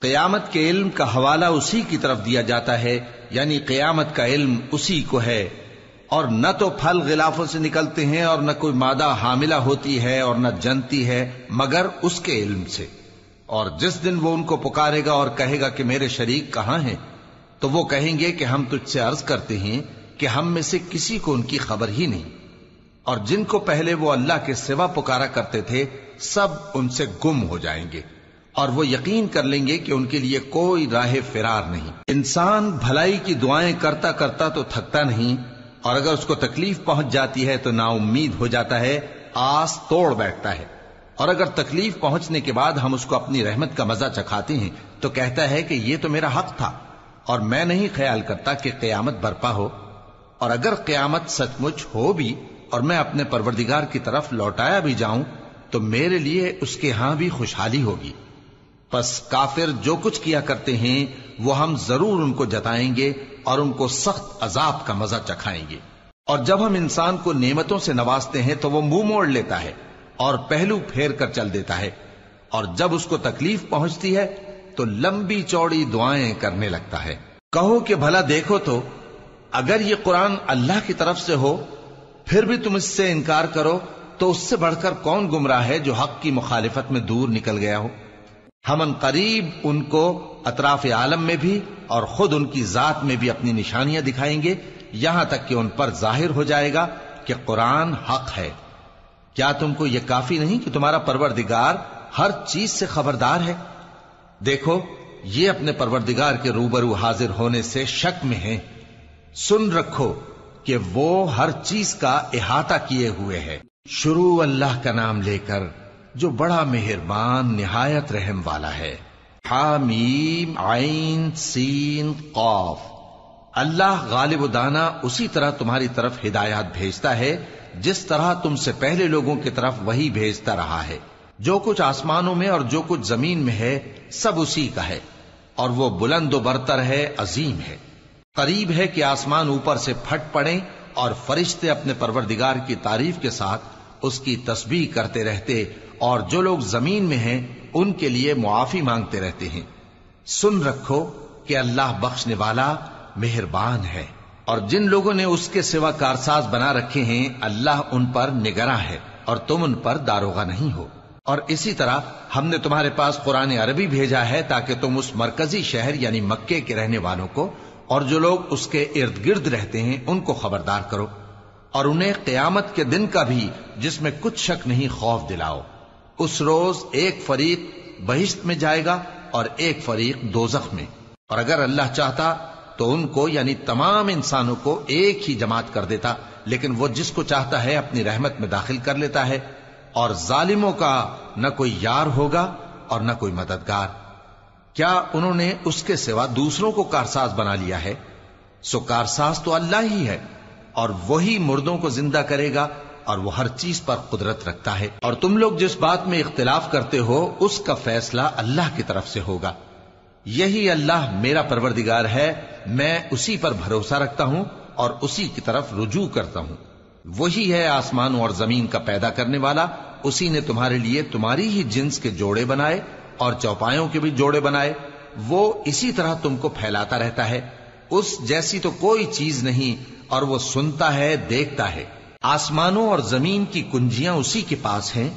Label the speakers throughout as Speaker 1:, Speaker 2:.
Speaker 1: قیامت کے علم کا حوالہ اسی کی طرف دیا جاتا ہے، یعنی قیامت کا علم اسی کو ہے، اور نہ تو پھل غلافوں سے نکلتے ہیں اور نہ کوئی مادہ حاملہ ہوتی ہے اور نہ جنتی ہے مگر اس کے علم سے۔ اور جس دن وہ ان کو پکارے گا اور کہے گا کہ میرے شریک کہاں ہیں، تو وہ کہیں گے کہ ہم تجھ سے عرض کرتے ہیں کہ ہم میں سے کسی کو ان کی خبر ہی نہیں، اور جن کو پہلے وہ اللہ کے سوا پکارا کرتے تھے سب ان سے گم ہو جائیں گے، اور وہ یقین کر لیں گے کہ ان کے لیے کوئی راہ فرار نہیں۔ انسان بھلائی کی دعائیں کرتا کرتا تو تھکتا نہیں، اور اگر اس کو تکلیف پہنچ جاتی ہے تو نا امید ہو جاتا ہے، آس توڑ بیٹھتا ہے، اور اگر تکلیف پہنچنے کے بعد ہم اس کو اپنی رحمت کا مزہ چکھاتے ہیں تو کہتا ہے کہ یہ تو میرا حق تھا، اور میں نہیں خیال کرتا کہ قیامت برپا ہو۔ اور اگر قیامت سچ مچ ہو بھی اور میں اپنے پروردگار کی طرف لوٹایا بھی جاؤں تو میرے لیے اس کے ہاں بھی خوشحالی ہوگی۔ پس کافر جو کچھ کیا کرتے ہیں وہ ہم ضرور ان کو جتائیں گے اور ان کو سخت عذاب کا مزہ چکھائیں گے۔ اور جب ہم انسان کو نعمتوں سے نوازتے ہیں تو وہ منہ موڑ لیتا ہے اور پہلو پھیر کر چل دیتا ہے، اور جب اس کو تکلیف پہنچتی ہے تو لمبی چوڑی دعائیں کرنے لگتا ہے۔ کہو کہ بھلا دیکھو تو اگر یہ قرآن اللہ کی طرف سے ہو پھر بھی تم اس سے انکار کرو تو اس سے بڑھ کر کون گمراہ ہے جو حق کی مخالفت میں دور نکل گیا ہو۔ ہم ان قریب ان کو اطراف عالم میں بھی اور خود ان کی ذات میں بھی اپنی نشانیاں دکھائیں گے، یہاں تک کہ ان پر ظاہر ہو جائے گا کہ قرآن حق ہے۔ کیا تم کو یہ کافی نہیں کہ تمہارا پروردگار ہر چیز سے خبردار ہے؟ دیکھو یہ اپنے پروردگار کے روبرو حاضر ہونے سے شک میں ہیں، سن رکھو کہ وہ ہر چیز کا احاطہ کیے ہوئے ہے۔ شروع اللہ کا نام لے کر جو بڑا مہربان نہایت رحم والا ہے۔ حامیم عین سین قاف۔ اللہ غالب و دانا اسی طرح تمہاری طرف ہدایات بھیجتا ہے جس طرح تم سے پہلے لوگوں کی طرف وہی بھیجتا رہا ہے۔ جو کچھ آسمانوں میں اور جو کچھ زمین میں ہے سب اسی کا ہے، اور وہ بلند و برتر ہے، عظیم ہے۔ قریب ہے کہ آسمان اوپر سے پھٹ پڑیں اور فرشتے اپنے پروردگار کی تعریف کے ساتھ اس کی تسبیح کرتے رہتے، اور جو لوگ زمین میں ہیں ان کے لیے معافی مانگتے رہتے ہیں۔ سن رکھو کہ اللہ بخشنے والا مہربان ہے، اور جن لوگوں نے اس کے سوا کارساز بنا رکھے ہیں اللہ ان پر نگراں ہے اور تم ان پر داروغہ نہیں ہو۔ اور اسی طرح ہم نے تمہارے پاس قرآن عربی بھیجا ہے تاکہ تم اس مرکزی شہر یعنی مکے کے رہنے والوں کو اور جو لوگ اس کے ارد گرد رہتے ہیں ان کو خبردار کرو، اور انہیں قیامت کے دن کا بھی جس میں کچھ شک نہیں خوف دلاؤ۔ اس روز ایک فریق بہشت میں جائے گا اور ایک فریق دوزخ میں، اور اگر اللہ چاہتا تو ان کو یعنی تمام انسانوں کو ایک ہی جماعت کر دیتا، لیکن وہ جس کو چاہتا ہے اپنی رحمت میں داخل کر لیتا ہے، اور ظالموں کا نہ کوئی یار ہوگا اور نہ کوئی مددگار۔ کیا انہوں نے اس کے سوا دوسروں کو کارساز بنا لیا ہے؟ سو کارساز تو اللہ ہی ہے، اور وہی مردوں کو زندہ کرے گا، اور وہ ہر چیز پر قدرت رکھتا ہے۔ اور تم لوگ جس بات میں اختلاف کرتے ہو اس کا فیصلہ اللہ کی طرف سے ہوگا۔ یہی اللہ میرا پروردگار ہے، میں اسی پر بھروسہ رکھتا ہوں اور اسی کی طرف رجوع کرتا ہوں۔ وہی ہے آسمانوں اور زمین کا پیدا کرنے والا، اسی نے تمہارے لیے تمہاری ہی جنس کے جوڑے بنائے اور چوپایوں کے بھی جوڑے بنائے، وہ اسی طرح تم کو پھیلاتا رہتا ہے۔ اس جیسی تو کوئی چیز نہیں، اور وہ سنتا ہے، دیکھتا ہے۔ آسمانوں اور زمین کی کنجیاں اسی کے پاس ہیں،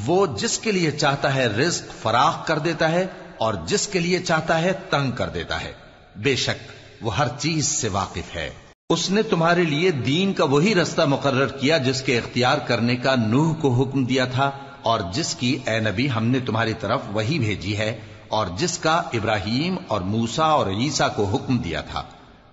Speaker 1: وہ جس کے لیے چاہتا ہے رزق فراخ کر دیتا ہے اور جس کے لیے چاہتا ہے تنگ کر دیتا ہے۔ بے شک وہ ہر چیز سے واقف ہے۔ اس نے تمہارے لیے دین کا وہی رستہ مقرر کیا جس کے اختیار کرنے کا نوح کو حکم دیا تھا، اور جس کی اے نبی ہم نے تمہاری طرف وہی بھیجی ہے، اور جس کا ابراہیم اور موسیٰ اور عیسیٰ کو حکم دیا تھا،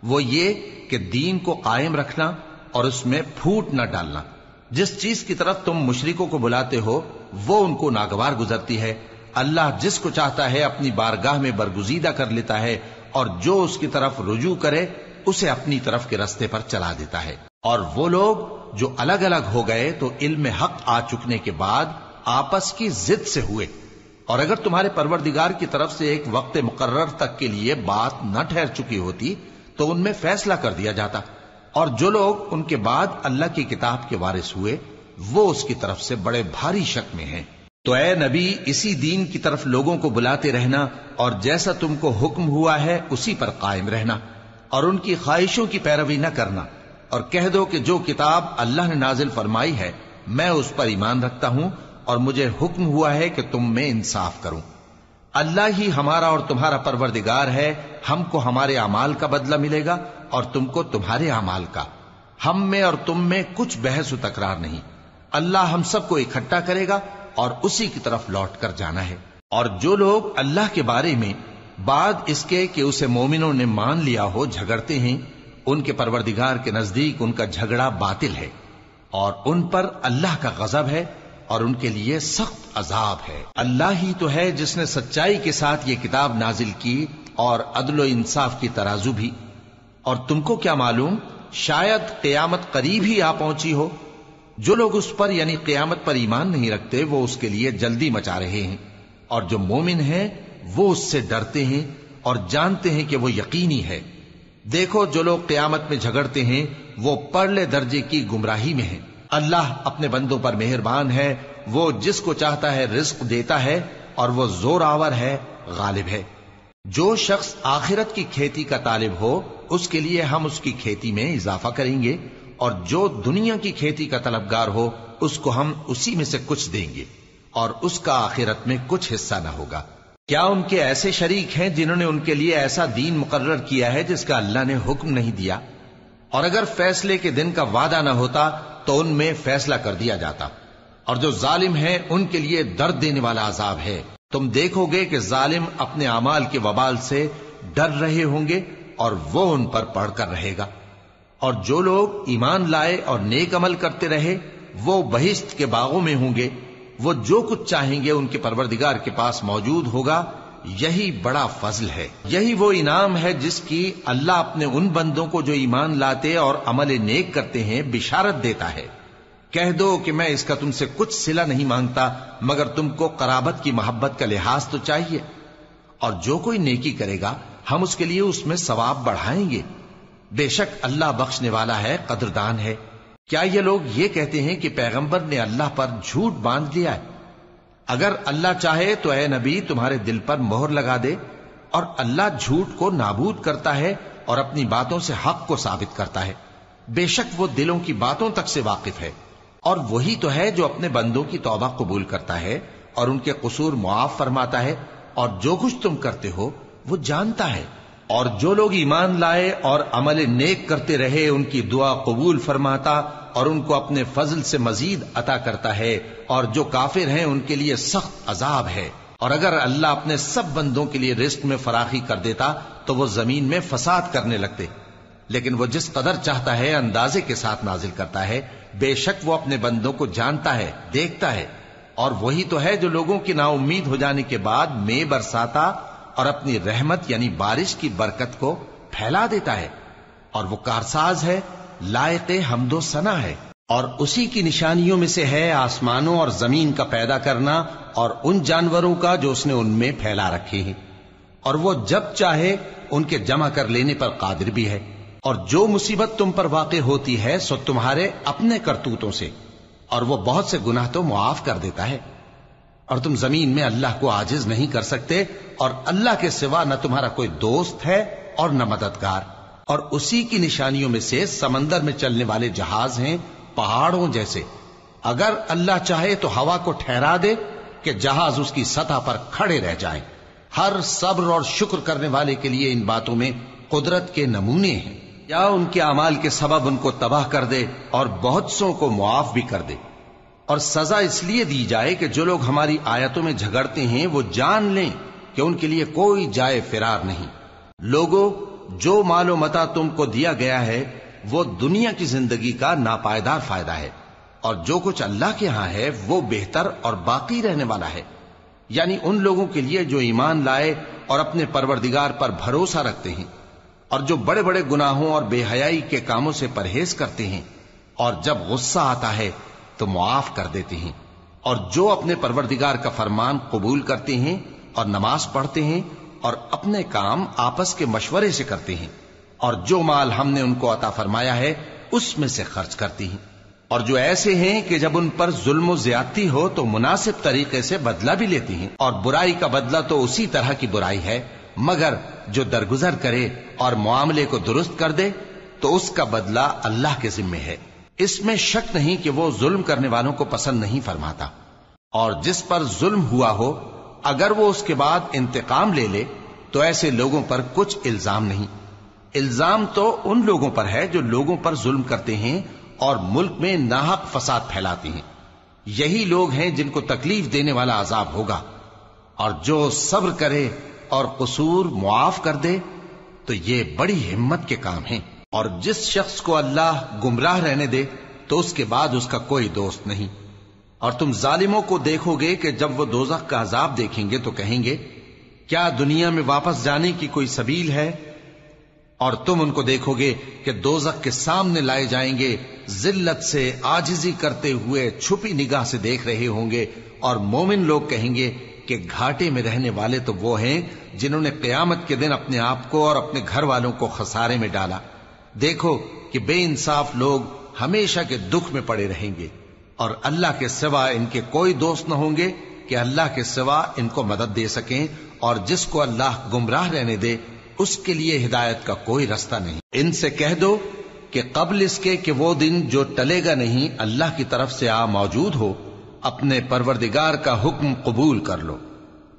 Speaker 1: وہ یہ کہ دین کو قائم رکھنا اور اس میں پھوٹ نہ ڈالنا۔ جس چیز کی طرف تم مشرکوں کو بلاتے ہو وہ ان کو ناگوار گزرتی ہے۔ اللہ جس کو چاہتا ہے اپنی بارگاہ میں برگزیدہ کر لیتا ہے، اور جو اس کی طرف رجوع کرے اسے اپنی طرف کے رستے پر چلا دیتا ہے۔ اور وہ لوگ جو الگ الگ ہو گئے تو علم حق آ چکنے کے بعد آپس کی ضد سے ہوئے، اور اگر تمہارے پروردگار کی طرف سے ایک وقت مقرر تک کے لیے بات نہ ٹھہر چکی ہوتی تو ان میں فیصلہ کر دیا جاتا، اور جو لوگ ان کے بعد اللہ کی کتاب کے وارث ہوئے وہ اس کی طرف سے بڑے بھاری شک میں ہیں۔ تو اے نبی اسی دین کی طرف لوگوں کو بلاتے رہنا اور جیسا تم کو حکم ہوا ہے اسی پر قائم رہنا اور ان کی خواہشوں کی پیروی نہ کرنا، اور کہہ دو کہ جو کتاب اللہ نے نازل فرمائی ہے میں اس پر ایمان رکھتا ہوں اور مجھے حکم ہوا ہے کہ تم میں انصاف کروں۔ اللہ ہی ہمارا اور تمہارا پروردگار ہے، ہم کو ہمارے اعمال کا بدلہ ملے گا اور تم کو تمہارے اعمال کا، ہم میں اور تم میں کچھ بحث و تکرار نہیں۔ اللہ ہم سب کو اکٹھا کرے گا اور اسی کی طرف لوٹ کر جانا ہے۔ اور جو لوگ اللہ کے بارے میں بعد اس کے کہ اسے مومنوں نے مان لیا ہو جھگڑتے ہیں، ان کے پروردگار کے نزدیک ان کا جھگڑا باطل ہے اور ان پر اللہ کا غضب ہے اور ان کے لیے سخت عذاب ہے۔ اللہ ہی تو ہے جس نے سچائی کے ساتھ یہ کتاب نازل کی اور عدل و انصاف کی ترازو بھی۔ اور تم کو کیا معلوم، شاید قیامت قریب ہی آ پہنچی ہو۔ جو لوگ اس پر یعنی قیامت پر ایمان نہیں رکھتے وہ اس کے لیے جلدی مچا رہے ہیں، اور جو مومن ہیں وہ اس سے ڈرتے ہیں اور جانتے ہیں کہ وہ یقینی ہے۔ دیکھو جو لوگ قیامت میں جھگڑتے ہیں وہ پرلے درجے کی گمراہی میں ہیں۔ اللہ اپنے بندوں پر مہربان ہے، وہ جس کو چاہتا ہے رزق دیتا ہے اور وہ زور آور ہے، غالب ہے۔ جو شخص آخرت کی کھیتی کا طالب ہو اس کے لیے ہم اس کی کھیتی میں اضافہ کریں گے، اور جو دنیا کی کھیتی کا طلبگار ہو اس کو ہم اسی میں سے کچھ دیں گے اور اس کا آخرت میں کچھ حصہ نہ ہوگا۔ کیا ان کے ایسے شریک ہیں جنہوں نے ان کے لیے ایسا دین مقرر کیا ہے جس کا اللہ نے حکم نہیں دیا؟ اور اگر فیصلے کے دن کا وعدہ نہ ہوتا تو ان میں فیصلہ کر دیا جاتا، اور جو ظالم ہیں ان کے لیے درد دینے والا عذاب ہے۔ تم دیکھو گے کہ ظالم اپنے اعمال کے وبال سے ڈر رہے ہوں گے اور وہ ان پر پڑھ کر رہے گا۔ اور جو لوگ ایمان لائے اور نیک عمل کرتے رہے وہ بہشت کے باغوں میں ہوں گے، وہ جو کچھ چاہیں گے ان کے پروردگار کے پاس موجود ہوگا۔ یہی بڑا فضل ہے، یہی وہ انعام ہے جس کی اللہ اپنے ان بندوں کو جو ایمان لاتے اور عمل نیک کرتے ہیں بشارت دیتا ہے۔ کہہ دو کہ میں اس کا تم سے کچھ صلہ نہیں مانگتا مگر تم کو قرابت کی محبت کا لحاظ تو چاہیے، اور جو کوئی نیکی کرے گا ہم اس کے لیے اس میں ثواب بڑھائیں گے۔ بے شک اللہ بخشنے والا ہے، قدردان ہے۔ کیا یہ لوگ یہ کہتے ہیں کہ پیغمبر نے اللہ پر جھوٹ باندھ لیا ہے؟ اگر اللہ چاہے تو اے نبی تمہارے دل پر مہر لگا دے، اور اللہ جھوٹ کو نابود کرتا ہے اور اپنی باتوں سے حق کو ثابت کرتا ہے۔ بے شک وہ دلوں کی باتوں تک سے واقف ہے، اور وہی تو ہے جو اپنے بندوں کی توبہ قبول کرتا ہے اور ان کے قصور معاف فرماتا ہے، اور جو کچھ تم کرتے ہو وہ جانتا ہے۔ اور جو لوگ ایمان لائے اور عمل نیک کرتے رہے ان کی دعا قبول فرماتا اور ان کو اپنے فضل سے مزید عطا کرتا ہے، اور جو کافر ہیں ان کے لیے سخت عذاب ہے۔ اور اگر اللہ اپنے سب بندوں کے لیے رزق میں فراخی کر دیتا تو وہ زمین میں فساد کرنے لگتے، لیکن وہ جس قدر چاہتا ہے اندازے کے ساتھ نازل کرتا ہے۔ بے شک وہ اپنے بندوں کو جانتا ہے، دیکھتا ہے، اور وہی تو ہے جو لوگوں کی نا امید ہو جانے کے بعد میں برساتا اور اپنی رحمت یعنی بارش کی برکت کو پھیلا دیتا ہے، اور وہ کارساز ہے، لائق حمد و ثنا ہے۔ اور اسی کی نشانیوں میں سے ہے آسمانوں اور زمین کا پیدا کرنا اور ان جانوروں کا جو اس نے ان میں پھیلا رکھے ہیں، اور وہ جب چاہے ان کے جمع کر لینے پر قادر بھی ہے۔ اور جو مصیبت تم پر واقع ہوتی ہے سو تمہارے اپنے کرتوتوں سے، اور وہ بہت سے گناہ تو معاف کر دیتا ہے۔ اور تم زمین میں اللہ کو عاجز نہیں کر سکتے، اور اللہ کے سوا نہ تمہارا کوئی دوست ہے اور نہ مددگار۔ اور اسی کی نشانیوں میں سے سمندر میں چلنے والے جہاز ہیں، پہاڑوں جیسے۔ اگر اللہ چاہے تو ہوا کو ٹھہرا دے کہ جہاز اس کی سطح پر کھڑے رہ جائیں۔ ہر صبر اور شکر کرنے والے کے لیے ان باتوں میں قدرت کے نمونے ہیں۔ یا ان کے اعمال کے سبب ان کو تباہ کر دے اور بہت سوں کو معاف بھی کر دے۔ اور سزا اس لیے دی جائے کہ جو لوگ ہماری آیتوں میں جھگڑتے ہیں وہ جان لیں کہ ان کے لیے کوئی جائے فرار نہیں۔ لوگوں، جو مال و متاع تم کو دیا گیا ہے وہ دنیا کی زندگی کا ناپائیدار فائدہ ہے، اور جو کچھ اللہ کے ہاں ہے وہ بہتر اور باقی رہنے والا ہے، یعنی ان لوگوں کے لیے جو ایمان لائے اور اپنے پروردگار پر بھروسہ رکھتے ہیں، اور جو بڑے بڑے گناہوں اور بے حیائی کے کاموں سے پرہیز کرتے ہیں، اور جب غصہ آتا ہے تو معاف کر دیتے ہیں، اور جو اپنے پروردگار کا فرمان قبول کرتے ہیں اور نماز پڑھتے ہیں اور اپنے کام آپس کے مشورے سے کرتے ہیں، اور جو مال ہم نے ان کو عطا فرمایا ہے اس میں سے خرچ کرتی ہیں۔ اور جو ایسے ہیں کہ جب ان پر ظلم و زیادتی ہو تو مناسب طریقے سے بدلہ بھی لیتی ہیں، اور برائی کا بدلہ تو اسی طرح کی برائی ہے، مگر جو درگزر کرے اور معاملے کو درست کر دے تو اس کا بدلہ اللہ کے ذمے ہے۔ اس میں شک نہیں کہ وہ ظلم کرنے والوں کو پسند نہیں فرماتا، اور جس پر ظلم ہوا ہو اگر وہ اس کے بعد انتقام لے لے تو ایسے لوگوں پر کچھ الزام نہیں۔ الزام تو ان لوگوں پر ہے جو لوگوں پر ظلم کرتے ہیں اور ملک میں ناحق فساد پھیلاتے ہیں، یہی لوگ ہیں جن کو تکلیف دینے والا عذاب ہوگا۔ اور جو صبر کرے اور قصور معاف کر دے تو یہ بڑی ہمت کے کام ہیں۔ اور جس شخص کو اللہ گمراہ رہنے دے تو اس کے بعد اس کا کوئی دوست نہیں۔ اور تم ظالموں کو دیکھو گے کہ جب وہ دوزخ کا عذاب دیکھیں گے تو کہیں گے کیا دنیا میں واپس جانے کی کوئی سبیل ہے؟ اور تم ان کو دیکھو گے کہ دوزخ کے سامنے لائے جائیں گے، ذلت سے عاجزی کرتے ہوئے چھپی نگاہ سے دیکھ رہے ہوں گے، اور مومن لوگ کہیں گے کہ گھاٹے میں رہنے والے تو وہ ہیں جنہوں نے قیامت کے دن اپنے آپ کو اور اپنے گھر والوں کو خسارے میں ڈالا۔ دیکھو کہ بے انصاف لوگ ہمیشہ کے دکھ میں پڑے رہیں گے، اور اللہ کے سوا ان کے کوئی دوست نہ ہوں گے کہ اللہ کے سوا ان کو مدد دے سکیں، اور جس کو اللہ گمراہ رہنے دے اس کے لیے ہدایت کا کوئی رستہ نہیں۔ ان سے کہہ دو کہ قبل اس کے کہ وہ دن جو ٹلے گا نہیں اللہ کی طرف سے موجود ہو، اپنے پروردگار کا حکم قبول کر لو۔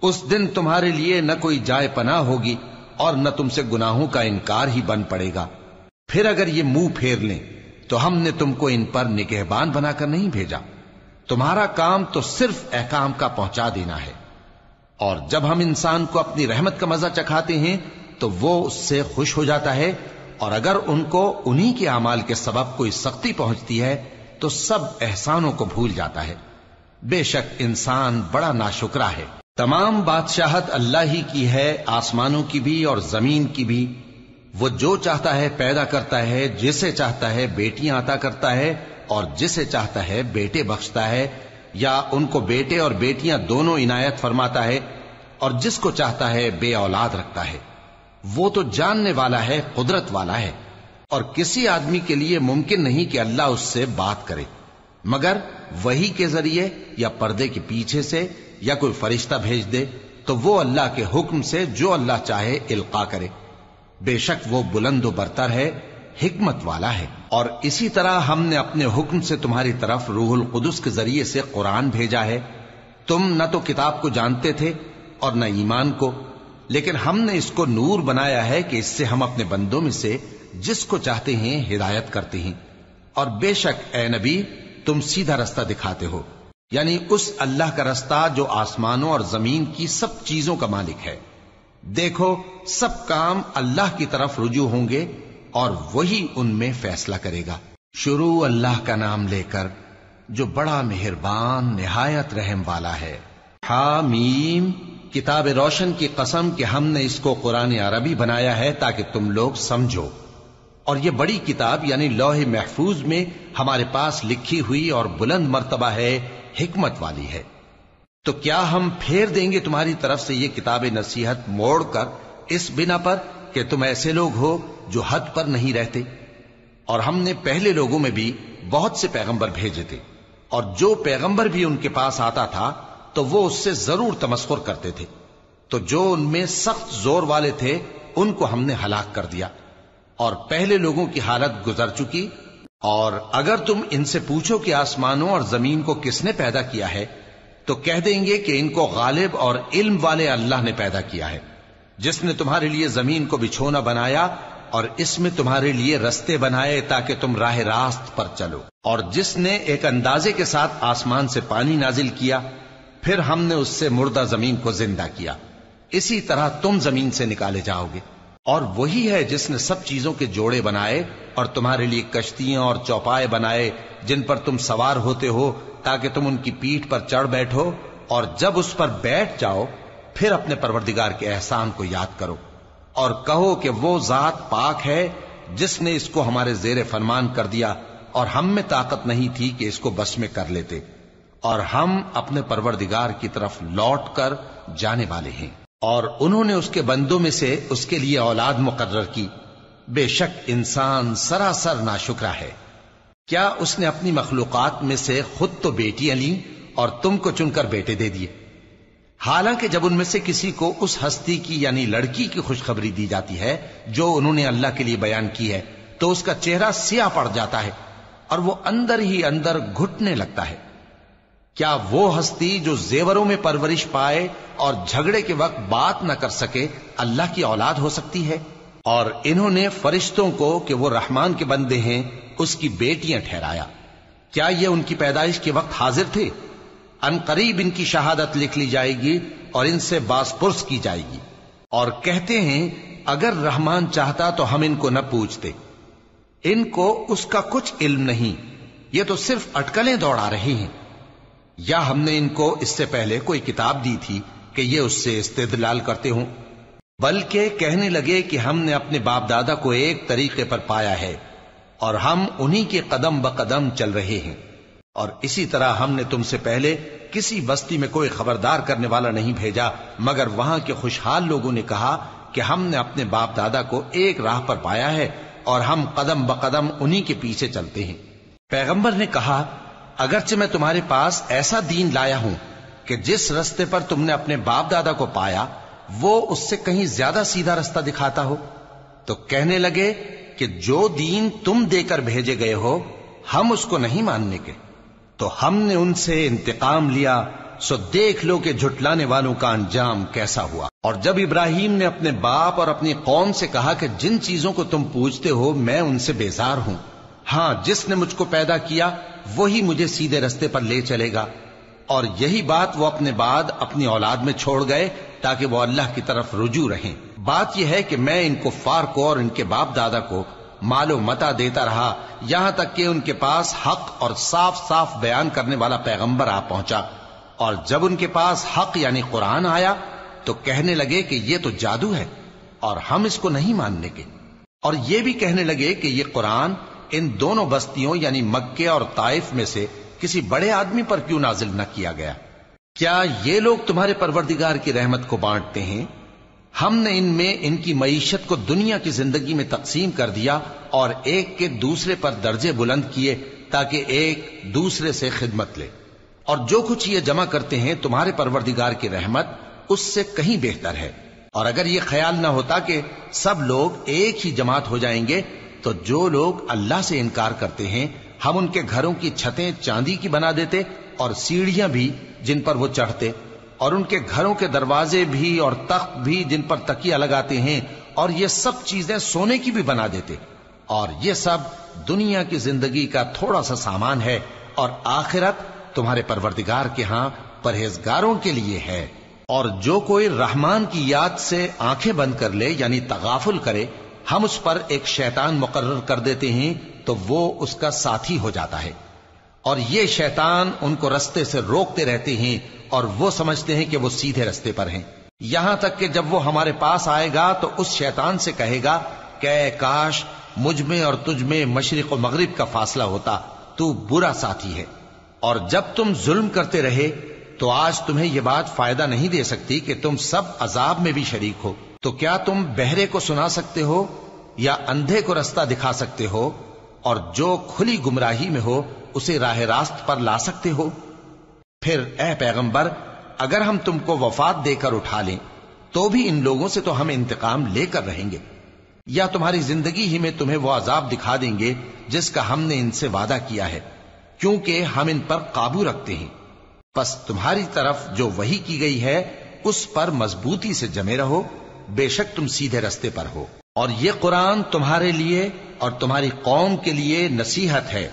Speaker 1: اس دن تمہارے لیے نہ کوئی جائے پناہ ہوگی اور نہ تم سے گناہوں کا انکار ہی بن پڑے گا۔ پھر اگر یہ منہ پھیر لیں تو ہم نے تم کو ان پر نگہبان بنا کر نہیں بھیجا، تمہارا کام تو صرف احکام کا پہنچا دینا ہے۔ اور جب ہم انسان کو اپنی رحمت کا مزہ چکھاتے ہیں تو وہ اس سے خوش ہو جاتا ہے، اور اگر ان کو انہی کے اعمال کے سبب کوئی سختی پہنچتی ہے تو سب احسانوں کو بھول جاتا ہے۔ بے شک انسان بڑا ناشکرا ہے۔ تمام بادشاہت اللہ ہی کی ہے، آسمانوں کی بھی اور زمین کی بھی۔ وہ جو چاہتا ہے پیدا کرتا ہے، جسے چاہتا ہے بیٹیاں عطا کرتا ہے اور جسے چاہتا ہے بیٹے بخشتا ہے، یا ان کو بیٹے اور بیٹیاں دونوں عنایت فرماتا ہے، اور جس کو چاہتا ہے بے اولاد رکھتا ہے۔ وہ تو جاننے والا ہے، قدرت والا ہے، اور کسی آدمی کے لیے ممکن نہیں کہ اللہ اس سے بات کرے مگر وحی کے ذریعے یا پردے کے پیچھے سے، یا کوئی فرشتہ بھیج دے تو وہ اللہ کے حکم سے جو اللہ چاہے القا کرے۔ بے شک وہ بلند و برتر ہے، حکمت والا ہے۔ اور اسی طرح ہم نے اپنے حکم سے تمہاری طرف روح القدس کے ذریعے سے قرآن بھیجا ہے۔ تم نہ تو کتاب کو جانتے تھے اور نہ ایمان کو، لیکن ہم نے اس کو نور بنایا ہے کہ اس سے ہم اپنے بندوں میں سے جس کو چاہتے ہیں ہدایت کرتے ہیں۔ اور بے شک اے نبی تم سیدھا رستہ دکھاتے ہو، یعنی اس اللہ کا رستہ جو آسمانوں اور زمین کی سب چیزوں کا مالک ہے۔ دیکھو سب کام اللہ کی طرف رجوع ہوں گے اور وہی ان میں فیصلہ کرے گا۔ شروع اللہ کا نام لے کر جو بڑا مہربان نہایت رحم والا ہے۔ حامیم، کتاب روشن کی قسم کہ ہم نے اس کو قرآن عربی بنایا ہے تاکہ تم لوگ سمجھو، اور یہ بڑی کتاب یعنی لوح محفوظ میں ہمارے پاس لکھی ہوئی اور بلند مرتبہ ہے، حکمت والی ہے۔ تو کیا ہم پھیر دیں گے تمہاری طرف سے یہ کتاب نصیحت موڑ کر اس بنا پر کہ تم ایسے لوگ ہو جو حد پر نہیں رہتے؟ اور ہم نے پہلے لوگوں میں بھی بہت سے پیغمبر بھیجے تھے، اور جو پیغمبر بھی ان کے پاس آتا تھا تو وہ اس سے ضرور تمسخر کرتے تھے، تو جو ان میں سخت زور والے تھے ان کو ہم نے ہلاک کر دیا، اور پہلے لوگوں کی حالت گزر چکی۔ اور اگر تم ان سے پوچھو کہ آسمانوں اور زمین کو کس نے پیدا کیا ہے تو کہہ دیں گے کہ ان کو غالب اور علم والے اللہ نے پیدا کیا ہے، جس نے تمہارے لیے زمین کو بچھونا بنایا اور اس میں تمہارے لیے رستے بنائے تاکہ تم راہ راست پر چلو، اور جس نے ایک اندازے کے ساتھ آسمان سے پانی نازل کیا، پھر ہم نے اس سے مردہ زمین کو زندہ کیا، اسی طرح تم زمین سے نکالے جاؤ گے۔ اور وہی ہے جس نے سب چیزوں کے جوڑے بنائے اور تمہارے لیے کشتیاں اور چوپائے بنائے جن پر تم سوار ہوتے ہو تاکہ تم ان کی پیٹھ پر چڑھ بیٹھو، اور جب اس پر بیٹھ جاؤ پھر اپنے پروردگار کے احسان کو یاد کرو اور کہو کہ وہ ذات پاک ہے جس نے اس کو ہمارے زیر فرمان کر دیا اور ہم میں طاقت نہیں تھی کہ اس کو بس میں کر لیتے، اور ہم اپنے پروردگار کی طرف لوٹ کر جانے والے ہیں۔ اور انہوں نے اس کے بندوں میں سے اس کے لیے اولاد مقرر کی، بے شک انسان سراسر ناشکرا ہے۔ کیا اس نے اپنی مخلوقات میں سے خود تو بیٹیاں لیں اور تم کو چن کر بیٹے دے دیے؟ حالانکہ جب ان میں سے کسی کو اس ہستی کی یعنی لڑکی کی خوشخبری دی جاتی ہے جو انہوں نے اللہ کے لیے بیان کی ہے تو اس کا چہرہ سیاہ پڑ جاتا ہے اور وہ اندر ہی اندر گھٹنے لگتا ہے۔ کیا وہ ہستی جو زیوروں میں پرورش پائے اور جھگڑے کے وقت بات نہ کر سکے اللہ کی اولاد ہو سکتی ہے؟ اور انہوں نے فرشتوں کو کہ وہ رحمان کے بندے ہیں اس کی بیٹیاں ٹھہرایا۔ کیا یہ ان کی پیدائش کے وقت حاضر تھے؟ ان قریب ان کی شہادت لکھ لی جائے گی اور ان سے باز پرس کی جائے گی، اور کہتے ہیں اگر رحمان چاہتا تو ہم ان کو نہ پوچھتے۔ ان کو اس کا کچھ علم نہیں، یہ تو صرف اٹکلیں دوڑا رہے ہیں۔ یا ہم نے ان کو اس سے پہلے کوئی کتاب دی تھی کہ یہ اس سے استدلال کرتے ہوں؟ بلکہ کہنے لگے کہ ہم نے اپنے باپ دادا کو ایک طریقے پر پایا ہے اور ہم انہی کے قدم بقدم چل رہے ہیں، اور اسی طرح ہم نے تم سے پہلے کسی بستی میں کوئی خبردار کرنے والا نہیں بھیجا مگر وہاں کے خوشحال لوگوں نے کہا کہ ہم نے اپنے باپ دادا کو ایک راہ پر پایا ہے اور ہم قدم بقدم انہی کے پیچھے چلتے ہیں۔ پیغمبر نے کہا اگرچہ میں تمہارے پاس ایسا دین لایا ہوں کہ جس رستے پر تم نے اپنے باپ دادا کو پایا وہ اس سے کہیں زیادہ سیدھا رستہ دکھاتا ہو، تو کہنے لگے کہ جو دین تم دے کر بھیجے گئے ہو ہم اس کو نہیں ماننے کے، تو ہم نے ان سے انتقام لیا، سو دیکھ لو کہ جھٹلانے والوں کا انجام کیسا ہوا۔ اور جب ابراہیم نے اپنے باپ اور اپنی قوم سے کہا کہ جن چیزوں کو تم پوجتے ہو میں ان سے بیزار ہوں، ہاں جس نے مجھ کو پیدا کیا وہی مجھے سیدھے رستے پر لے چلے گا، اور یہی بات وہ اپنے بعد اپنی اولاد میں چھوڑ گئے تاکہ وہ اللہ کی طرف رجوع رہیں۔ بات یہ ہے کہ میں ان کفار کو اور ان کے باپ دادا کو مال و متاع دیتا رہا یہاں تک کہ ان کے پاس حق اور صاف صاف بیان کرنے والا پیغمبر آ پہنچا، اور جب ان کے پاس حق یعنی قرآن آیا تو کہنے لگے کہ یہ تو جادو ہے اور ہم اس کو نہیں ماننے کے، اور یہ بھی کہنے لگے کہ یہ قرآن ان دونوں بستیوں یعنی مکے اور طائف میں سے کسی بڑے آدمی پر کیوں نازل نہ کیا گیا؟ کیا یہ لوگ تمہارے پروردگار کی رحمت کو بانٹتے ہیں؟ ہم نے ان میں ان کی معیشت کو دنیا کی زندگی میں تقسیم کر دیا اور ایک کے دوسرے پر درجے بلند کیے تاکہ ایک دوسرے سے خدمت لے، اور جو کچھ یہ جمع کرتے ہیں تمہارے پروردگار کی رحمت اس سے کہیں بہتر ہے۔ اور اگر یہ خیال نہ ہوتا کہ سب لوگ ایک ہی جماعت ہو جائیں گے تو جو لوگ اللہ سے انکار کرتے ہیں ہم ان کے گھروں کی چھتیں چاندی کی بنا دیتے اور سیڑھیاں بھی جن پر وہ چڑھتے، اور ان کے گھروں کے دروازے بھی اور تخت بھی جن پر تکیہ لگاتے ہیں اور یہ سب چیزیں سونے کی بھی بنا دیتے، اور یہ سب دنیا کی زندگی کا تھوڑا سا سامان ہے، اور آخرت تمہارے پروردگار کے ہاں پرہیزگاروں کے لیے ہے۔ اور جو کوئی رحمان کی یاد سے آنکھیں بند کر لے یعنی تغافل کرے ہم اس پر ایک شیطان مقرر کر دیتے ہیں تو وہ اس کا ساتھی ہو جاتا ہے، اور یہ شیطان ان کو رستے سے روکتے رہتے ہیں اور وہ سمجھتے ہیں کہ وہ سیدھے رستے پر ہیں، یہاں تک کہ جب وہ ہمارے پاس آئے گا تو اس شیطان سے کہے گا کہ اے کاش مجھ میں اور تجھ میں مشرق و مغرب کا فاصلہ ہوتا، تو برا ساتھی ہے۔ اور جب تم ظلم کرتے رہے تو آج تمہیں یہ بات فائدہ نہیں دے سکتی کہ تم سب عذاب میں بھی شریک ہو، تو کیا تم بہرے کو سنا سکتے ہو یا اندھے کو رستہ دکھا سکتے ہو، اور جو کھلی گمراہی میں ہو اسے راہ راست پر لا سکتے ہو؟ پھر اے پیغمبر اگر ہم تم کو وفات دے کر اٹھا لیں تو بھی ان لوگوں سے تو ہم انتقام لے کر رہیں گے، یا تمہاری زندگی ہی میں تمہیں وہ عذاب دکھا دیں گے جس کا ہم نے ان سے وعدہ کیا ہے، کیونکہ ہم ان پر قابو رکھتے ہیں۔ پس تمہاری طرف جو وحی کی گئی ہے اس پر مضبوطی سے جمے رہو، بے شک تم سیدھے رستے پر ہو، اور یہ قرآن تمہارے لیے اور تمہاری قوم کے لیے نصیحت ہے،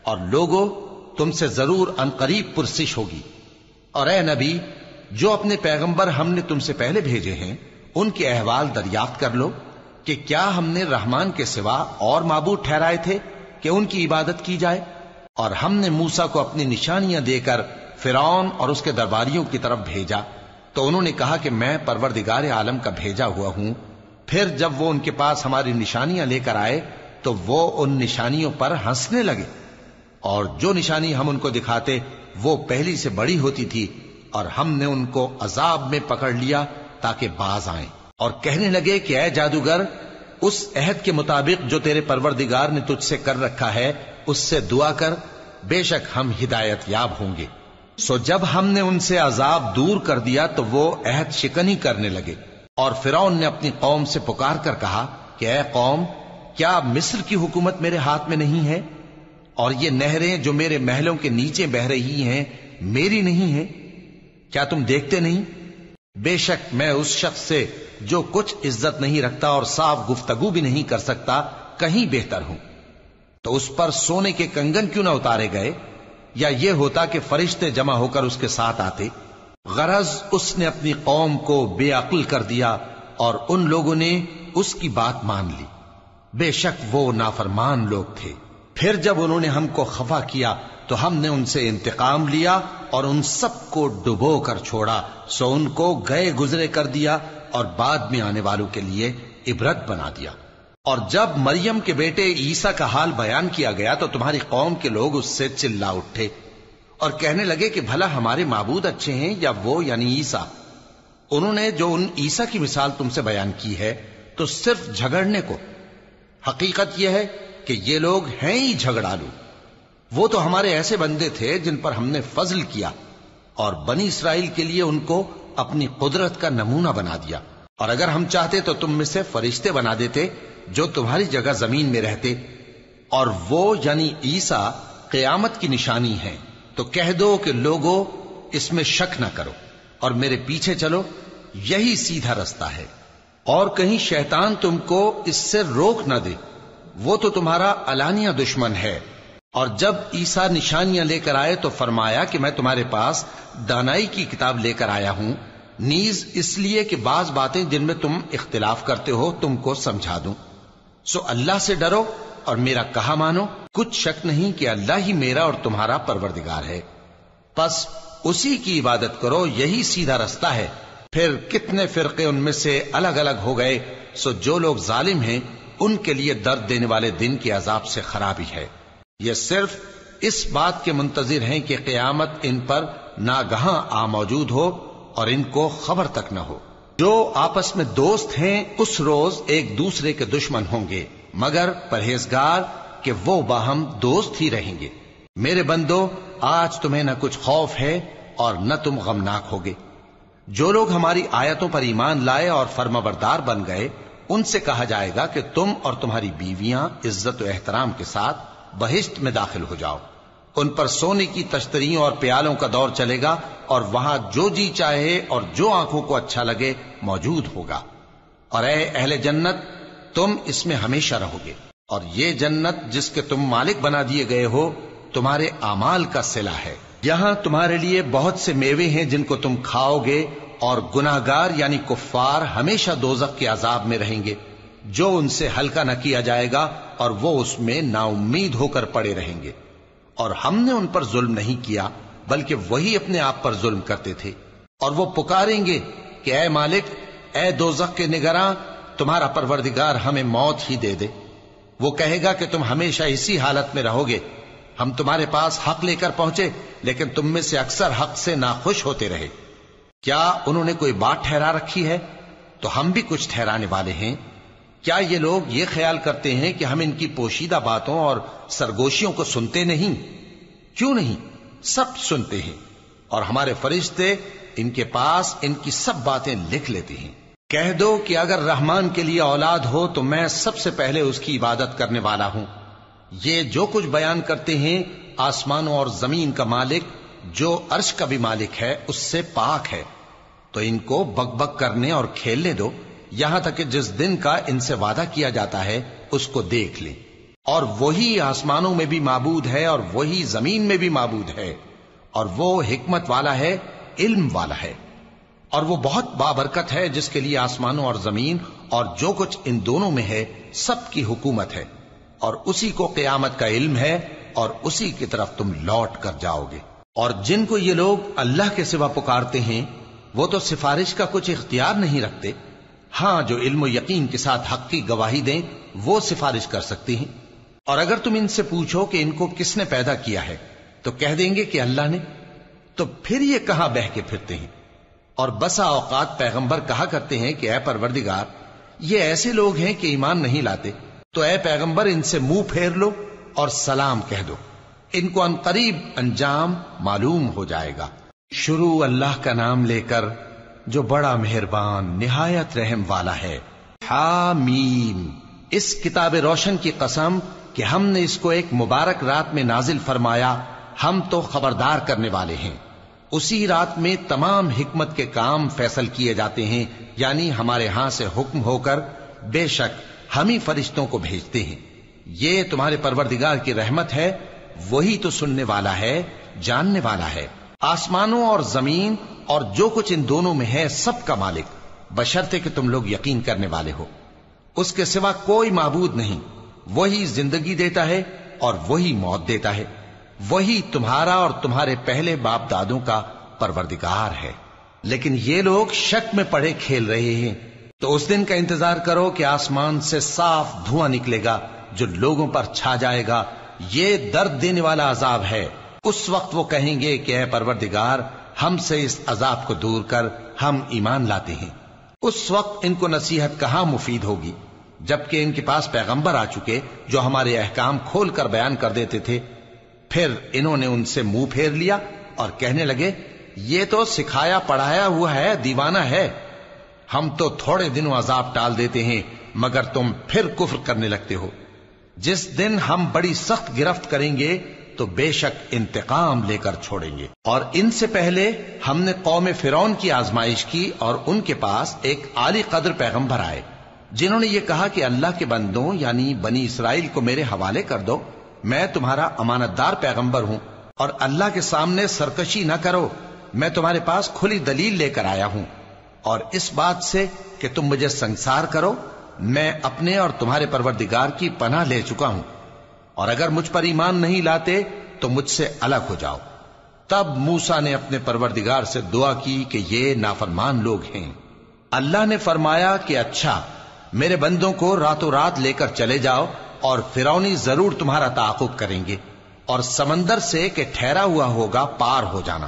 Speaker 1: اور لوگوں تم سے ضرور عنقریب پرسش ہوگی۔ اور اے نبی جو اپنے پیغمبر ہم نے تم سے پہلے بھیجے ہیں ان کے احوال دریافت کر لو کہ کیا ہم نے رحمان کے سوا اور معبود ٹھہرائے تھے کہ ان کی عبادت کی جائے؟ اور ہم نے موسیٰ کو اپنی نشانیاں دے کر فرعون اور اس کے درباریوں کی طرف بھیجا تو انہوں نے کہا کہ میں پروردگار عالم کا بھیجا ہوا ہوں۔ پھر جب وہ ان کے پاس ہماری نشانیاں لے کر آئے تو وہ ان نشانیوں پر ہنسنے لگے، اور جو نشانی ہم ان کو دکھاتے وہ پہلی سے بڑی ہوتی تھی، اور ہم نے ان کو عذاب میں پکڑ لیا تاکہ باز آئیں، اور کہنے لگے کہ اے جادوگر اس عہد کے مطابق جو تیرے پروردگار نے تجھ سے کر رکھا ہے اس سے دعا کر، بے شک ہم ہدایت یاب ہوں گے۔ سو جب ہم نے ان سے عذاب دور کر دیا تو وہ عہد شکنی کرنے لگے، اور فرعون نے اپنی قوم سے پکار کر کہا کہ اے قوم، کیا مصر کی حکومت میرے ہاتھ میں نہیں ہے؟ اور یہ نہریں جو میرے محلوں کے نیچے بہ رہی ہیں میری نہیں ہیں؟ کیا تم دیکھتے نہیں؟ بے شک میں اس شخص سے جو کچھ عزت نہیں رکھتا اور صاف گفتگو بھی نہیں کر سکتا کہیں بہتر ہوں۔ تو اس پر سونے کے کنگن کیوں نہ اتارے گئے، یا یہ ہوتا کہ فرشتے جمع ہو کر اس کے ساتھ آتے؟ غرض اس نے اپنی قوم کو بے عقل کر دیا اور ان لوگوں نے اس کی بات مان لی، بے شک وہ نافرمان لوگ تھے۔ پھر جب انہوں نے ہم کو خفا کیا تو ہم نے ان سے انتقام لیا اور ان سب کو ڈبو کر چھوڑا، سو ان کو گئے گزرے کر دیا اور بعد میں آنے والوں کے لیے عبرت بنا دیا۔ اور جب مریم کے بیٹے عیسیٰ کا حال بیان کیا گیا تو تمہاری قوم کے لوگ اس سے چلا اٹھے اور کہنے لگے کہ بھلا ہمارے معبود اچھے ہیں یا وہ یعنی عیسیٰ؟ انہوں نے جو ان عیسیٰ کی مثال تم سے بیان کی ہے تو صرف جھگڑنے کو۔ حقیقت یہ ہے کہ یہ لوگ ہیں ہی جھگڑالو۔ وہ تو ہمارے ایسے بندے تھے جن پر ہم نے فضل کیا، اور بنی اسرائیل کے لیے ان کو اپنی قدرت کا نمونہ بنا دیا، اور اگر ہم چاہتے تو تم میں سے فرشتے بنا دیتے جو تمہاری جگہ زمین میں رہتے، اور وہ یعنی عیسیٰ قیامت کی نشانی ہے۔ تو کہہ دو کہ لوگوں اس میں شک نہ کرو اور میرے پیچھے چلو، یہی سیدھا رستہ ہے، اور کہیں شیطان تم کو اس سے روک نہ دے، وہ تو تمہارا علانیہ دشمن ہے۔ اور جب عیسیٰ نشانیاں لے کر آئے تو فرمایا کہ میں تمہارے پاس دانائی کی کتاب لے کر آیا ہوں، نیز اس لیے کہ بعض باتیں جن میں تم اختلاف کرتے ہو تم کو سمجھا دوں۔ سو اللہ سے ڈرو اور میرا کہا مانو، کچھ شک نہیں کہ اللہ ہی میرا اور تمہارا پروردگار ہے، پس اسی کی عبادت کرو، یہی سیدھا رستہ ہے۔ پھر کتنے فرقے ان میں سے الگ الگ ہو گئے، سو جو لوگ ظالم ہیں ان کے لیے درد دینے والے دن کے عذاب سے خرابی ہے۔ یہ صرف اس بات کے منتظر ہیں کہ قیامت ان پر ناگہاں آ موجود ہو اور ان کو خبر تک نہ ہو۔ جو آپس میں دوست ہیں اس روز ایک دوسرے کے دشمن ہوں گے، مگر پرہیزگار کہ وہ باہم دوست ہی رہیں گے۔ میرے بندو، آج تمہیں نہ کچھ خوف ہے اور نہ تم غمناک ہوگے۔ جو لوگ ہماری آیتوں پر ایمان لائے اور فرمانبردار بن گئے، ان سے کہا جائے گا کہ تم اور تمہاری بیویاں عزت و احترام کے ساتھ بہشت میں داخل ہو جاؤ۔ ان پر سونے کی تشتریوں اور پیالوں کا دور چلے گا، اور وہاں جو جی چاہے اور جو آنکھوں کو اچھا لگے موجود ہوگا۔ اور اے اہل جنت، تم اس میں ہمیشہ رہو گے، اور یہ جنت جس کے تم مالک بنا دیے گئے ہو تمہارے اعمال کا صلہ ہے۔ یہاں تمہارے لیے بہت سے میوے ہیں جن کو تم کھاؤ گے، اور گناہگار یعنی کفار ہمیشہ دوزخ کے عذاب میں رہیں گے، جو ان سے ہلکا نہ کیا جائے گا، اور وہ اس میں نا امید ہو کر پڑے رہیں گے۔ اور ہم نے ان پر ظلم نہیں کیا بلکہ وہی اپنے آپ پر ظلم کرتے تھے۔ اور وہ پکاریں گے کہ اے مالک، اے دوزخ کے نگراں، تمہارا پروردگار ہمیں موت ہی دے دے۔ وہ کہے گا کہ تم ہمیشہ اسی حالت میں رہو گے، ہم تمہارے پاس حق لے کر پہنچے لیکن تم میں سے اکثر حق سے ناخوش ہوتے رہے۔ کیا انہوں نے کوئی بات ٹھہرا رکھی ہے؟ تو ہم بھی کچھ ٹھہرانے والے ہیں۔ کیا یہ لوگ یہ خیال کرتے ہیں کہ ہم ان کی پوشیدہ باتوں اور سرگوشیوں کو سنتے نہیں؟ کیوں نہیں، سب سنتے ہیں، اور ہمارے فرشتے ان کے پاس ان کی سب باتیں لکھ لیتے ہیں۔ کہہ دو کہ اگر رحمان کے لیے اولاد ہو تو میں سب سے پہلے اس کی عبادت کرنے والا ہوں۔ یہ جو کچھ بیان کرتے ہیں آسمانوں اور زمین کا مالک جو عرش کا بھی مالک ہے اس سے پاک ہے، تو ان کو بک بک کرنے اور کھیلنے دو، یہاں تک کہ جس دن کا ان سے وعدہ کیا جاتا ہے اس کو دیکھ لیں۔ اور وہی آسمانوں میں بھی معبود ہے اور وہی زمین میں بھی معبود ہے، اور وہ حکمت والا ہے، علم والا ہے، اور وہ بہت بابرکت ہے جس کے لیے آسمانوں اور زمین اور جو کچھ ان دونوں میں ہے سب کی حکومت ہے، اور اسی کو قیامت کا علم ہے، اور اسی کی طرف تم لوٹ کر جاؤ گے۔ اور جن کو یہ لوگ اللہ کے سوا پکارتے ہیں وہ تو سفارش کا کچھ اختیار نہیں رکھتے، ہاں جو علم و یقین کے ساتھ حق کی گواہی دیں وہ سفارش کر سکتی ہیں۔ اور اگر تم ان سے پوچھو کہ ان کو کس نے پیدا کیا ہے تو کہہ دیں گے کہ اللہ نے، تو پھر یہ کہاں بہہ کے پھرتے ہیں۔ اور بسا اوقات پیغمبر کہا کرتے ہیں کہ اے پروردگار، یہ ایسے لوگ ہیں کہ ایمان نہیں لاتے، تو اے پیغمبر ان سے منہ پھیر لو اور سلام کہہ دو، ان کو ان قریب انجام معلوم ہو جائے گا۔ شروع اللہ کا نام لے کر جو بڑا مہربان نہایت رحم والا ہے۔ حامیم، اس کتاب روشن کی قسم کہ ہم نے اس کو ایک مبارک رات میں نازل فرمایا، ہم تو خبردار کرنے والے ہیں۔ اسی رات میں تمام حکمت کے کام فیصل کیے جاتے ہیں، یعنی ہمارے ہاں سے حکم ہو کر بے شک ہم ہی فرشتوں کو بھیجتے ہیں۔ یہ تمہارے پروردگار کی رحمت ہے، وہی تو سننے والا ہے، جاننے والا ہے۔ آسمانوں اور زمین اور جو کچھ ان دونوں میں ہے سب کا مالک، بشرطے کہ تم لوگ یقین کرنے والے ہو۔ اس کے سوا کوئی معبود نہیں، وہی زندگی دیتا ہے اور وہی موت دیتا ہے، وہی تمہارا اور تمہارے پہلے باپ دادوں کا پروردگار ہے۔ لیکن یہ لوگ شک میں پڑے کھیل رہے ہیں، تو اس دن کا انتظار کرو کہ آسمان سے صاف دھواں نکلے گا جو لوگوں پر چھا جائے گا، یہ درد دینے والا عذاب ہے۔ اس وقت وہ کہیں گے کہ اے پروردگار، ہم سے اس عذاب کو دور کر، ہم ایمان لاتے ہیں۔ اس وقت ان کو نصیحت کہاں مفید ہوگی، جبکہ ان کے پاس پیغمبر آ چکے جو ہمارے احکام کھول کر بیان کر دیتے تھے۔ پھر انہوں نے ان سے منہ پھیر لیا اور کہنے لگے، یہ تو سکھایا پڑھایا ہوا ہے، دیوانہ ہے، ہم تو تھوڑے دنوں عذاب ٹال دیتے ہیں مگر تم پھر کفر کرنے لگتے ہو۔ جس دن ہم بڑی سخت گرفت کریں گے تو بے شک انتقام لے کر چھوڑیں گے۔ اور ان سے پہلے ہم نے قوم فرعون کی آزمائش کی اور ان کے پاس ایک عالی قدر پیغمبر آئے جنہوں نے یہ کہا کہ اللہ کے بندوں یعنی بنی اسرائیل کو میرے حوالے کر دو، میں تمہارا امانت دار پیغمبر ہوں، اور اللہ کے سامنے سرکشی نہ کرو، میں تمہارے پاس کھلی دلیل لے کر آیا ہوں، اور اس بات سے کہ تم مجھے سنگسار کرو، میں اپنے اور تمہارے پروردگار کی پناہ لے چکا ہوں، اور اگر مجھ پر ایمان نہیں لاتے تو مجھ سے الگ ہو جاؤ۔ تب موسیٰ نے اپنے پروردگار سے دعا کی کہ یہ نافرمان لوگ ہیں۔ اللہ نے فرمایا کہ اچھا، میرے بندوں کو راتوں رات لے کر چلے جاؤ، اور فرعونی ضرور تمہارا تعاقب کریں گے، اور سمندر سے کہ ٹھہرا ہوا ہوگا پار ہو جانا،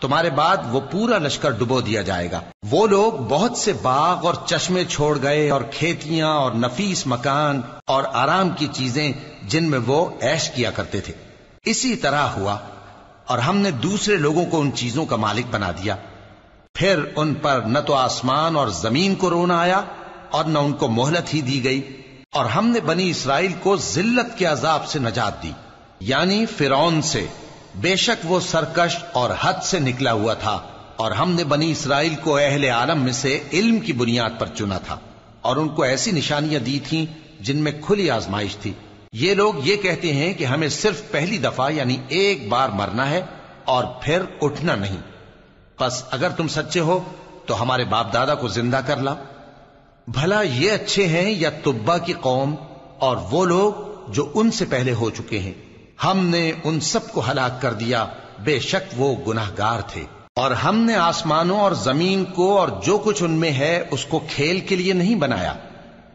Speaker 1: تمہارے بعد وہ پورا لشکر ڈبو دیا جائے گا۔ وہ لوگ بہت سے باغ اور چشمے چھوڑ گئے اور کھیتیاں اور نفیس مکان اور آرام کی چیزیں جن میں وہ عیش کیا کرتے تھے۔ اسی طرح ہوا، اور ہم نے دوسرے لوگوں کو ان چیزوں کا مالک بنا دیا۔ پھر ان پر نہ تو آسمان اور زمین کو رونا آیا اور نہ ان کو مہلت ہی دی گئی، اور ہم نے بنی اسرائیل کو ذلت کے عذاب سے نجات دی، یعنی فرعون سے، بے شک وہ سرکش اور حد سے نکلا ہوا تھا، اور ہم نے بنی اسرائیل کو اہل عالم میں سے علم کی بنیاد پر چنا تھا، اور ان کو ایسی نشانیاں دی تھیں جن میں کھلی آزمائش تھی۔ یہ لوگ یہ کہتے ہیں کہ ہمیں صرف پہلی دفعہ یعنی ایک بار مرنا ہے اور پھر اٹھنا نہیں، پس اگر تم سچے ہو تو ہمارے باپ دادا کو زندہ کر لاؤ۔ بھلا یہ اچھے ہیں یا تبا کی قوم اور وہ لوگ جو ان سے پہلے ہو چکے ہیں؟ ہم نے ان سب کو ہلاک کر دیا، بے شک وہ گناہگار تھے۔ اور ہم نے آسمانوں اور زمین کو اور جو کچھ ان میں ہے اس کو کھیل کے لیے نہیں بنایا،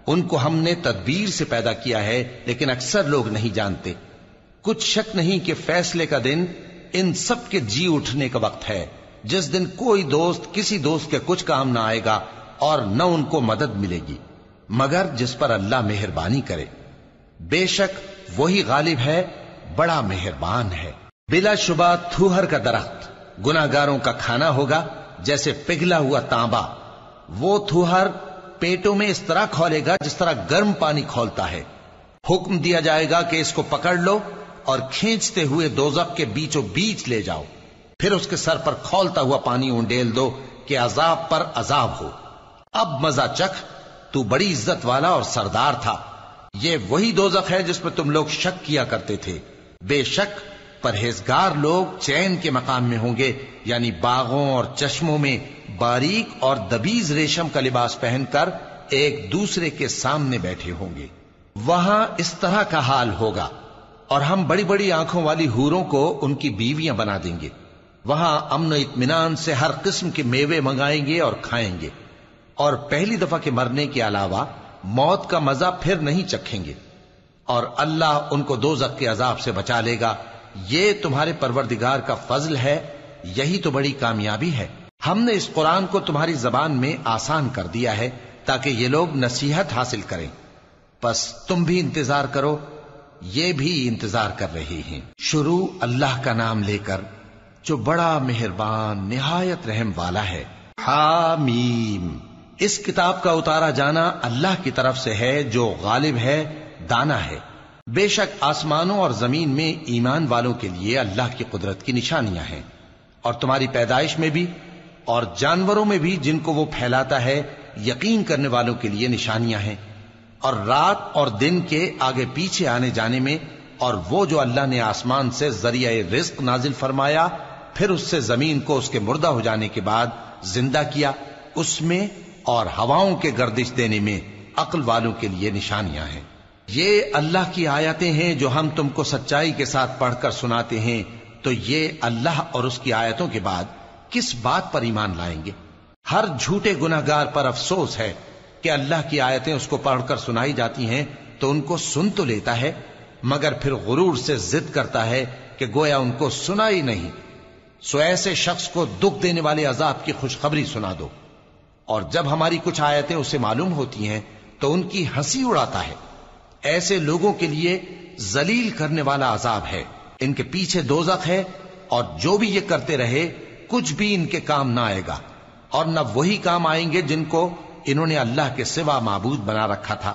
Speaker 1: ان کو ہم نے تدبیر سے پیدا کیا ہے، لیکن اکثر لوگ نہیں جانتے۔ کچھ شک نہیں کہ فیصلے کا دن ان سب کے جی اٹھنے کا وقت ہے، جس دن کوئی دوست کسی دوست کے کچھ کام نہ آئے گا اور نہ ان کو مدد ملے گی مگر جس پر اللہ مہربانی کرے، بے شک وہی غالب ہے، بڑا مہربان ہے۔ بلا شبہ تھوہر کا درخت گناہگاروں کا کھانا ہوگا جیسے پگھلا ہوا تانبا، وہ تھوہر پیٹوں میں اس طرح کھولے گا جس طرح گرم پانی کھولتا ہے۔ حکم دیا جائے گا کہ اس کو پکڑ لو اور کھینچتے ہوئے دوزخ کے بیچوں بیچ لے جاؤ، پھر اس کے سر پر کھولتا ہوا پانی اونڈیل دو کہ عذاب پر عذاب ہو۔ اب مزہ چکھ، تو بڑی عزت والا اور سردار تھا۔ یہ وہی دوزخ ہے جس میں تم لوگ شک کیا کرتے تھے۔ بے شک پرہیزگار لوگ چین کے مقام میں ہوں گے، یعنی باغوں اور چشموں میں باریک اور دبیز ریشم کا لباس پہن کر ایک دوسرے کے سامنے بیٹھے ہوں گے۔ وہاں اس طرح کا حال ہوگا، اور ہم بڑی بڑی آنکھوں والی حوروں کو ان کی بیویاں بنا دیں گے۔ وہاں امن و اطمینان سے ہر قسم کے میوے منگائیں گے اور کھائیں گے، اور پہلی دفعہ کے مرنے کے علاوہ موت کا مزہ پھر نہیں چکھیں گے، اور اللہ ان کو دوزخ کے عذاب سے بچا لے گا۔ یہ تمہارے پروردگار کا فضل ہے، یہی تو بڑی کامیابی ہے۔ ہم نے اس قرآن کو تمہاری زبان میں آسان کر دیا ہے تاکہ یہ لوگ نصیحت حاصل کریں، پس تم بھی انتظار کرو، یہ بھی انتظار کر رہے ہیں۔ شروع اللہ کا نام لے کر جو بڑا مہربان نہایت رحم والا ہے۔ حامیم، اس کتاب کا اتارا جانا اللہ کی طرف سے ہے جو غالب ہے، دانا ہے۔ بے شک آسمانوں اور زمین میں ایمان والوں کے لیے اللہ کی قدرت کی نشانیاں ہیں، اور تمہاری پیدائش میں بھی اور جانوروں میں بھی جن کو وہ پھیلاتا ہے یقین کرنے والوں کے لیے نشانیاں ہیں، اور رات اور دن کے آگے پیچھے آنے جانے میں، اور وہ جو اللہ نے آسمان سے ذریعہ رزق نازل فرمایا پھر اس سے زمین کو اس کے مردہ ہو جانے کے بعد زندہ کیا، اس میں اور ہواؤں کے گردش دینے میں عقل والوں کے لیے نشانیاں ہیں۔ یہ اللہ کی آیتیں ہیں جو ہم تم کو سچائی کے ساتھ پڑھ کر سناتے ہیں، تو یہ اللہ اور اس کی آیتوں کے بعد کس بات پر ایمان لائیں گے؟ ہر جھوٹے گناہگار پر افسوس ہے کہ اللہ کی آیتیں اس کو پڑھ کر سنائی جاتی ہیں تو ان کو سن تو لیتا ہے مگر پھر غرور سے ضد کرتا ہے کہ گویا ان کو سنا ہی نہیں۔ سو ایسے شخص کو دکھ دینے والے عذاب کی خوشخبری سنا دو، اور جب ہماری کچھ آیتیں اسے معلوم ہوتی ہیں تو ان کی ہنسی اڑاتا ہے۔ ایسے لوگوں کے لیے ذلیل کرنے والا عذاب ہے، ان کے پیچھے دوزخ ہے، اور جو بھی یہ کرتے رہے کچھ بھی ان کے کام نہ آئے گا، اور نہ وہی کام آئیں گے جن کو انہوں نے اللہ کے سوا معبود بنا رکھا تھا،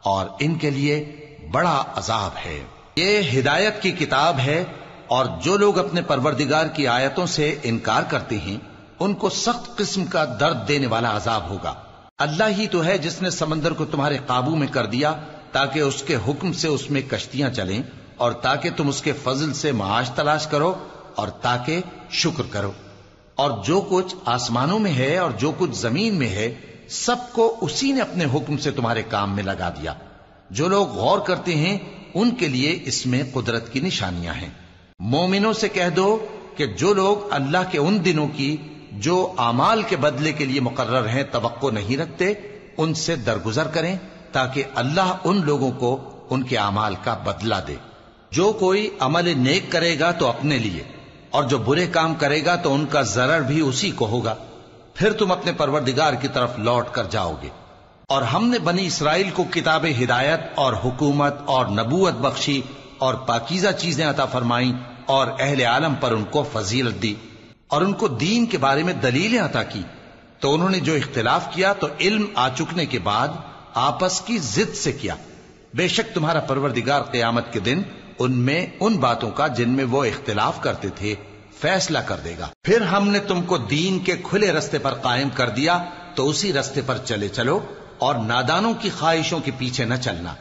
Speaker 1: اور ان کے لیے بڑا عذاب ہے۔ یہ ہدایت کی کتاب ہے، اور جو لوگ اپنے پروردگار کی آیتوں سے انکار کرتے ہیں ان کو سخت قسم کا درد دینے والا عذاب ہوگا۔ اللہ ہی تو ہے جس نے سمندر کو تمہارے قابو میں کر دیا تاکہ اس کے حکم سے اس میں کشتیاں چلیں، اور تاکہ تم اس کے فضل سے معاش تلاش کرو، اور تاکہ شکر کرو۔ اور جو کچھ آسمانوں میں ہے اور جو کچھ زمین میں ہے سب کو اسی نے اپنے حکم سے تمہارے کام میں لگا دیا۔ جو لوگ غور کرتے ہیں ان کے لیے اس میں قدرت کی نشانیاں ہیں۔ مومنوں سے کہہ دو کہ جو لوگ اللہ کے ان دنوں کی جو اعمال کے بدلے کے لیے مقرر ہیں توقع نہیں رکھتے ان سے درگزر کریں تاکہ اللہ ان لوگوں کو ان کے اعمال کا بدلہ دے۔ جو کوئی عمل نیک کرے گا تو اپنے لیے، اور جو برے کام کرے گا تو ان کا ضرر بھی اسی کو ہوگا، پھر تم اپنے پروردگار کی طرف لوٹ کر جاؤ گے۔ اور ہم نے بنی اسرائیل کو کتاب ہدایت اور حکومت اور نبوت بخشی اور پاکیزہ چیزیں عطا فرمائیں، اور اہل عالم پر ان کو فضیلت دی، اور ان کو دین کے بارے میں دلیلیں عطا کی، تو انہوں نے جو اختلاف کیا تو علم آ چکنے کے بعد آپس کی ضد سے کیا۔ بے شک تمہارا پروردگار قیامت کے دن ان میں ان باتوں کا جن میں وہ اختلاف کرتے تھے فیصلہ کر دے گا۔ پھر ہم نے تم کو دین کے کھلے رستے پر قائم کر دیا تو اسی رستے پر چلے چلو، اور نادانوں کی خواہشوں کے پیچھے نہ چلنا،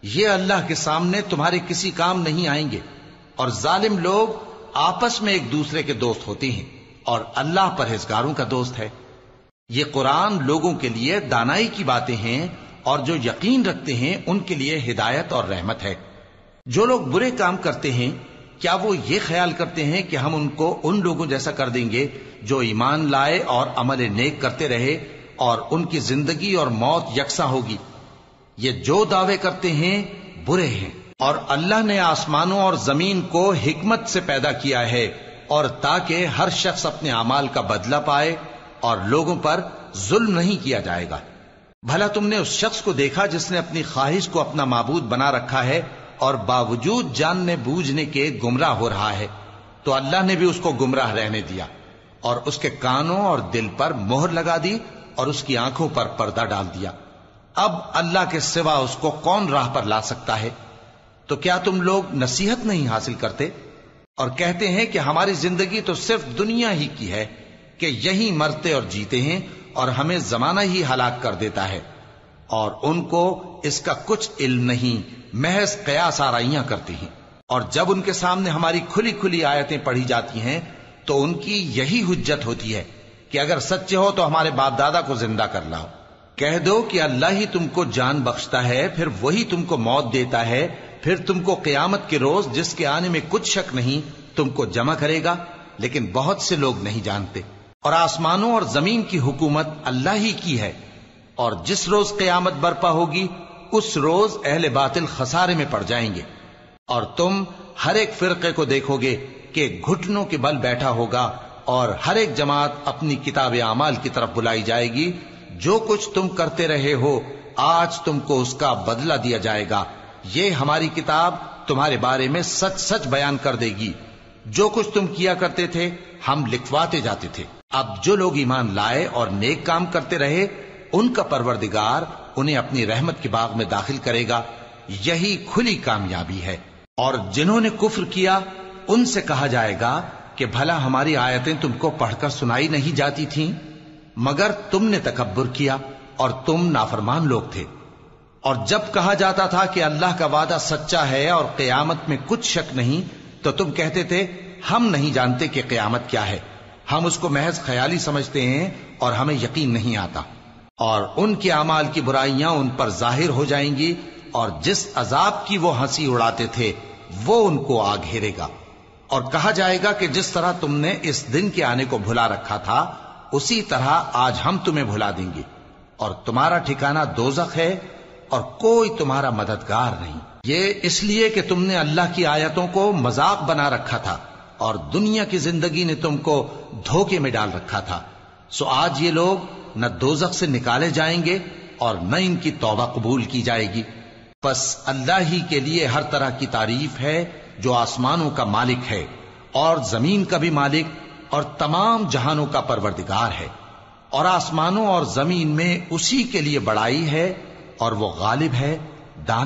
Speaker 1: یہ اللہ کے سامنے تمہارے کسی کام نہیں آئیں گے۔ اور ظالم لوگ آپس میں ایک دوسرے کے دوست ہوتے ہیں، اور اللہ پرہیزگاروں کا دوست ہے۔ یہ قرآن لوگوں کے لیے دانائی کی باتیں ہیں، اور جو یقین رکھتے ہیں ان کے لیے ہدایت اور رحمت ہے۔ جو لوگ برے کام کرتے ہیں کیا وہ یہ خیال کرتے ہیں کہ ہم ان کو ان لوگوں جیسا کر دیں گے جو ایمان لائے اور عمل نیک کرتے رہے اور ان کی زندگی اور موت یکساں ہوگی؟ یہ جو دعوے کرتے ہیں برے ہیں۔ اور اللہ نے آسمانوں اور زمین کو حکمت سے پیدا کیا ہے، اور تاکہ ہر شخص اپنے اعمال کا بدلہ پائے، اور لوگوں پر ظلم نہیں کیا جائے گا۔ بھلا تم نے اس شخص کو دیکھا جس نے اپنی خواہش کو اپنا معبود بنا رکھا ہے اور باوجود جاننے بوجھنے کے گمراہ ہو رہا ہے؟ تو اللہ نے بھی اس کو گمراہ رہنے دیا، اور اس کے کانوں اور دل پر مہر لگا دی، اور اس کی آنکھوں پر پردہ ڈال دیا۔ اب اللہ کے سوا اس کو کون راہ پر لا سکتا ہے؟ تو کیا تم لوگ نصیحت نہیں حاصل کرتے اور کہتے ہیں کہ ہماری زندگی تو صرف دنیا ہی کی ہے، کہ یہی مرتے اور جیتے ہیں اور ہمیں زمانہ ہی ہلاک کر دیتا ہے، اور ان کو اس کا کچھ علم نہیں، محض قیاس آرائیاں کرتے ہیں۔ اور جب ان کے سامنے ہماری کھلی کھلی آیتیں پڑھی جاتی ہیں تو ان کی یہی حجت ہوتی ہے کہ اگر سچے ہو تو ہمارے باپ دادا کو زندہ کر لاؤ۔ کہہ دو کہ اللہ ہی تم کو جان بخشتا ہے، پھر وہی تم کو موت دیتا ہے، پھر تم کو قیامت کے روز جس کے آنے میں کچھ شک نہیں تم کو جمع کرے گا، لیکن بہت سے لوگ نہیں جانتے۔ اور آسمانوں اور زمین کی حکومت اللہ ہی کی ہے، اور جس روز قیامت برپا ہوگی اس روز اہل باطل خسارے میں پڑ جائیں گے، اور تم ہر ایک فرقے کو دیکھو گے کہ گھٹنوں کے بل بیٹھا ہوگا، اور ہر ایک جماعت اپنی کتاب اعمال کی طرف بلائی جائے گی۔ جو کچھ تم کرتے رہے ہو آج تم کو اس کا بدلہ دیا جائے گا، یہ ہماری کتاب تمہارے بارے میں سچ سچ بیان کر دے گی. جو کچھ تم کیا کرتے تھے ہم لکھواتے جاتے تھے. اب جو لوگ ایمان لائے اور نیک کام کرتے رہے ان کا پروردگار انہیں اپنی رحمت کے باغ میں داخل کرے گا. یہی کھلی کامیابی ہے. اور جنہوں نے کفر کیا ان سے کہا جائے گا کہ بھلا ہماری آیتیں تم کو پڑھ کر سنائی نہیں جاتی تھیں؟ مگر تم نے تکبر کیا اور تم نافرمان لوگ تھے. اور جب کہا جاتا تھا کہ اللہ کا وعدہ سچا ہے اور قیامت میں کچھ شک نہیں تو تم کہتے تھے ہم نہیں جانتے کہ قیامت کیا ہے، ہم اس کو محض خیالی سمجھتے ہیں اور ہمیں یقین نہیں آتا. اور ان کے اعمال کی برائیاں ان پر ظاہر ہو جائیں گی اور جس عذاب کی وہ ہنسی اڑاتے تھے وہ ان کو آ گھیرے گا. اور کہا جائے گا کہ جس طرح تم نے اس دن کے آنے کو بھلا رکھا تھا اسی طرح آج ہم تمہیں بھلا دیں گے، اور تمہارا ٹھکانہ دوزخ ہے اور کوئی تمہارا مددگار نہیں. یہ اس لیے کہ تم نے اللہ کی آیتوں کو مذاق بنا رکھا تھا اور دنیا کی زندگی نے تم کو دھوکے میں ڈال رکھا تھا. سو آج یہ لوگ نہ دوزخ سے نکالے جائیں گے اور نہ ان کی توبہ قبول کی جائے گی. پس اللہ ہی کے لیے ہر طرح کی تعریف ہے جو آسمانوں کا مالک ہے اور زمین کا بھی مالک اور تمام جہانوں کا پروردگار ہے. اور آسمانوں اور زمین میں اسی کے لیے بڑائی ہے اور وہ غالب ہے، دانا